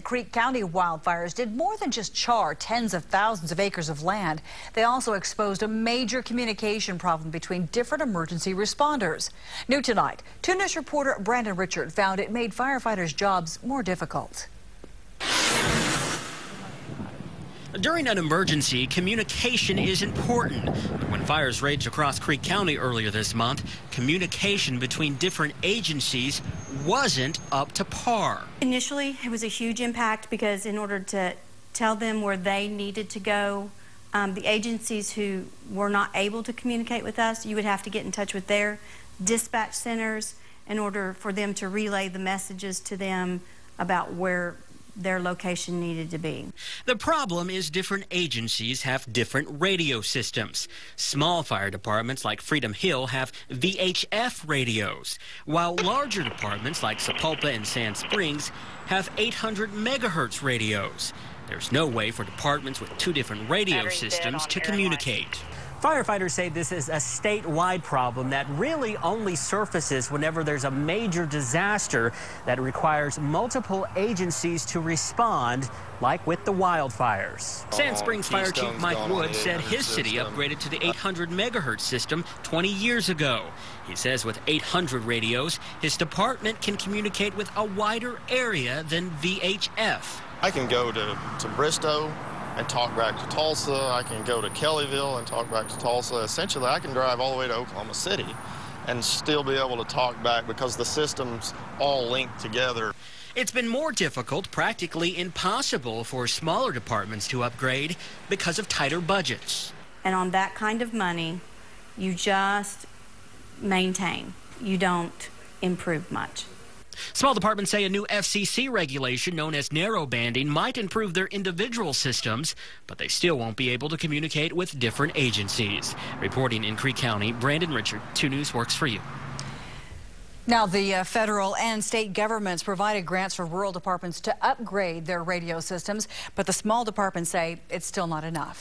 Creek County wildfires did more than just char tens of thousands of acres of land. They also exposed a major communication problem between different emergency responders. New tonight, 2 News reporter Brandon Richard found it made firefighters' jobs more difficult. During an emergency, communication is important. But when fires raged across Creek County earlier this month, communication between different agencies wasn't up to par. Initially, it was a huge impact because in order to tell them where they needed to go, the agencies who were not able to communicate with us, you would have to get in touch with their dispatch centers in order for them to relay the messages to them about where their location needed to be. The problem is different agencies have different radio systems. Small fire departments like Freedom Hill have VHF radios, while larger departments like Sapulpa and Sand Springs have 800 megahertz radios. There's no way for departments with 2 different radio systems to communicate. Firefighters say this is a statewide problem that really only surfaces whenever there's a major disaster that requires multiple agencies to respond, like with the wildfires. Sand Springs Fire Chief Mike Wood said his city upgraded to the 800 megahertz system 20 years ago. He says with 800 radios, his department can communicate with a wider area than VHF. I can go to Bristow and talk back to Tulsa. I can go to Kellyville and talk back to Tulsa. Essentially, I can drive all the way to Oklahoma City and still be able to talk back because the systems all link together. It's been more difficult, practically impossible, for smaller departments to upgrade because of tighter budgets. And on that kind of money, you just maintain. You don't improve much. Small departments say a new FCC regulation known as narrowbanding might improve their individual systems, but they still won't be able to communicate with different agencies. Reporting in Creek County, Brandon Richard, 2 News works for you. Now, the federal and state governments provided grants for rural departments to upgrade their radio systems, but the small departments say it's still not enough.